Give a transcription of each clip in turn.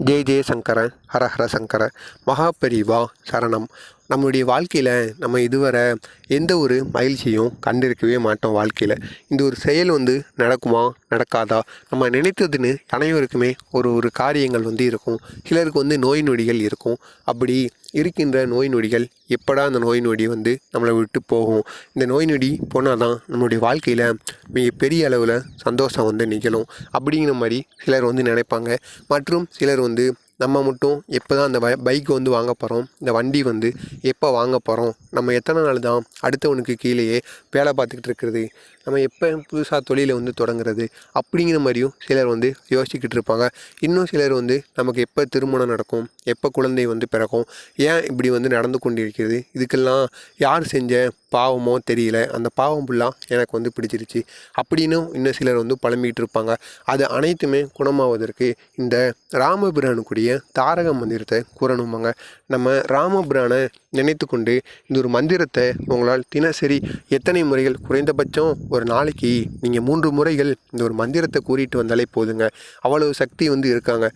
ஜெய ஜெய சங்கர ஹர ஹர சங்கர மகாபெரிவா சரணம். நம்முடைய வாழ்க்கையில் நம்ம இதுவரை எந்த ஒரு மகிழ்ச்சியும் கண்டிருக்கவே மாட்டோம். வாழ்க்கையில் இந்த ஒரு செயல் நடக்குமா நடக்காதா, நம்ம நினைத்ததுன்னு அனைவருக்குமே ஒரு ஒரு காரியங்கள் இருக்கும். சிலருக்கு நோய் நொடிகள் இருக்கும். அப்படி இருக்கின்ற நோய் நொடிகள் எப்படா அந்த நோய் நொடி நம்மளை விட்டு போகும், இந்த நோய் நொடி போனால் தான் நம்மளுடைய வாழ்க்கையில் மிகப்பெரிய அளவில் சந்தோஷம் நிகழும் அப்படிங்கிற மாதிரி சிலர் நினைப்பாங்க. மற்றும் சிலர் நம்ம மட்டும் எப்போ தான் அந்த பைக் வாங்க போகிறோம், இந்த வண்டி எப்போ வாங்க போகிறோம், நம்ம எத்தனை நாள் தான் அடுத்தவனுக்கு கீழேயே வேலை பார்த்துக்கிட்டு இருக்கிறது, நம்ம எப்போ புதுசாக தொழிலை தொடங்குறது அப்படிங்கிற மாதிரியும் சிலர் யோசிச்சுக்கிட்டு இருப்பாங்க. இன்னும் சிலர் நமக்கு எப்போ திருமணம் நடக்கும், எப்போ குழந்தை பிறக்கும், ஏன் இப்படி நடந்து கொண்டிருக்கிறது, இதுக்கெல்லாம் யார் செஞ்ச பாவமோ தெரியல, அந்த பாவம் ஃபுல்லாக எனக்கு பிடிச்சிருச்சு அப்படின்னு இன்னும் சிலர் புலம்பிகிட்டு இருப்பாங்க. அது அனைத்துமே குணமாவதற்கு இந்த ராமபிரானுக்குரிய தாரக மந்திரத்தை கூறணுமாங்க. நம்ம ராமபிரானை நினைத்து கொண்டு இந்த ஒரு மந்திரத்தை உங்களால் தினசரி எத்தனை முறைகள், குறைந்தபட்சம் ஒரு நாளைக்கு நீங்கள் 3 முறைகள் இந்த ஒரு மந்திரத்தை கூறிட்டு வந்தாலே போதுங்க. அவ்வளவு சக்தி இருக்காங்க.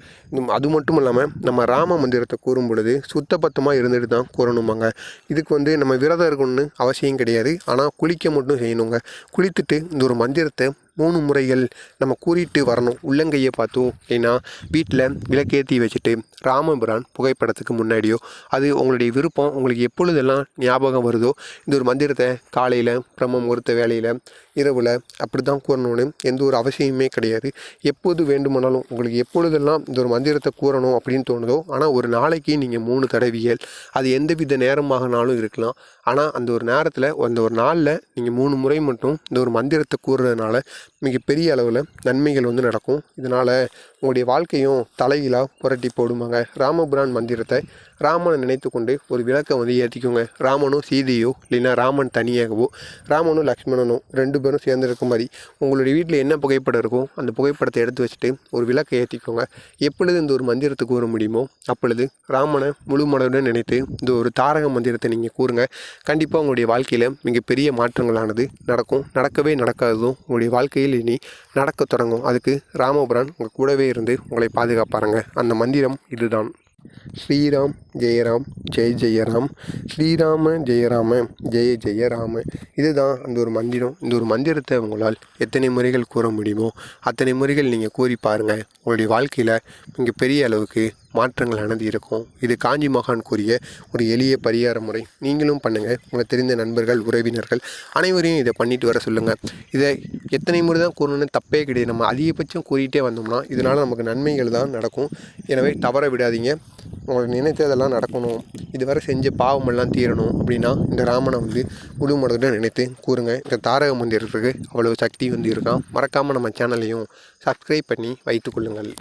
அது மட்டும் இல்லாமல் நம்ம ராம மந்திரத்தை கூறும் பொழுது சுத்தபத்தமாக இருந்துட்டு தான் கூறணுமாங்க. இதுக்கு நம்ம விரதம் இருக்கணும்னு அவசியம் கிடையாது. ஆனால் குளிக்க மட்டும் செய்யணுங்க. குளித்துட்டு இந்த ஒரு மந்திரத்தை 3 முறைகள் நம்ம கூறிட்டு வரணும். உள்ளங்கையை பார்த்தோம் ஏன்னா வீட்டில் விளக்கேற்றி வச்சுட்டு ராமபிரான் புகைப்படத்துக்கு முன்னாடியோ, அது உங்களுடைய விருப்பம், உங்களுக்கு எப்பொழுதெல்லாம் ஞாபகம் வருதோ இந்த ஒரு மந்திரத்தை காலையில் பிரம்ம முகூர்த்த வேலையில் இரவில் அப்படி தான் கூறணும்னு எந்த ஒரு அவசியமே கிடையாது. எப்போது வேண்டுமானாலும் உங்களுக்கு எப்பொழுதெல்லாம் இந்த ஒரு மந்திரத்தை கூறணும் அப்படின்னு தோணுதோ, ஆனால் ஒரு நாளைக்கு நீங்கள் 3 தடவைகள், அது எந்தவித நேரமாகனாலும் இருக்கலாம். ஆனால் அந்த ஒரு நேரத்தில் அந்த ஒரு நாளில் நீங்கள் 3 முறை மட்டும் இந்த ஒரு மந்திரத்தை கூறுறதுனால மிகப்பெரிய அளவில் நன்மைகள் நடக்கும். இதனால் உங்களுடைய வாழ்க்கையும் தலைகீழாக புரட்டி போடுமாங்க. ராமபிரான் மந்திரத்தை ராமனை நினைத்து கொண்டு ஒரு விளக்கை ஏற்றிக்கோங்க. ராமனும் சீதையோ இல்லைன்னா ராமன் தனியாகவோ, ராமனும் லக்ஷ்மணனும் 2 பேரும் சேர்ந்துருக்கும் மாதிரி உங்களுடைய வீட்டில் என்ன புகைப்படம் இருக்கோ அந்த புகைப்படத்தை எடுத்து வச்சுட்டு ஒரு விளக்கை ஏற்றிக்கோங்க. எப்பொழுது இந்த ஒரு மந்திரத்தை கூற முடியுமோ அப்பொழுது ராமனை முழு மனதுடன் நினைத்து இந்த ஒரு தாரக மந்திரத்தை நீங்கள் கூறுங்க. கண்டிப்பாக உங்களுடைய வாழ்க்கையில் மிகப்பெரிய மாற்றங்களானது நடக்கும். நடக்கவே நடக்காததும் உங்களுடைய வாழ்க்கையில் இனி நடக்க தொடங்கும். அதுக்கு ராமபிரான் உங்கள் கூடவே இருந்து உங்களை பாதுகாப்பாருங்க. அந்த மந்திரம் இதுதான்: ஸ்ரீராம் ஜெயராம் ஜெய ஜெயராம், ஸ்ரீராம ஜெயராம ஜெய ஜெயராம. இதுதான் அந்த ஒரு மந்திரம். இந்த ஒரு மந்திரத்தை உங்களால் எத்தனை முறைகள் கூற முடியுமோ அத்தனை முறைகள் நீங்கள் கூறி பாருங்கள். உங்களுடைய வாழ்க்கையில் மிக பெரிய அளவுக்கு மாற்றங்களானது இருக்கும். இது காஞ்சி மகான் கூறிய ஒரு எளிய பரிகார முறை. நீங்களும் பண்ணுங்கள். உங்களுக்கு தெரிந்த நண்பர்கள், உறவினர்கள் அனைவரையும் இதை பண்ணிட்டு வர சொல்லுங்கள். இதை எத்தனை முறை தான் கூறணும்னு தப்பே கிடையாது. நம்ம அதிகபட்சம் கூறிகிட்டே வந்தோம்னா இதனால் நமக்கு நன்மைகள் தான் நடக்கும். எனவே தவற விடாதீங்க. உங்களுக்கு நினைத்ததெல்லாம் நடக்கணும், இதுவரை செஞ்ச பாவமெல்லாம் தீரணும் அப்படின்னா இந்த ராமனை முழு மனதுடன் நினைத்து கூறுங்க. இந்த தாரக மந்திரத்துக்கு அவ்வளோ சக்தி இருக்கான். மறக்காமல் நம்ம சேனலையும் சப்ஸ்கிரைப் பண்ணி வைத்துக்கொள்ளுங்கள்.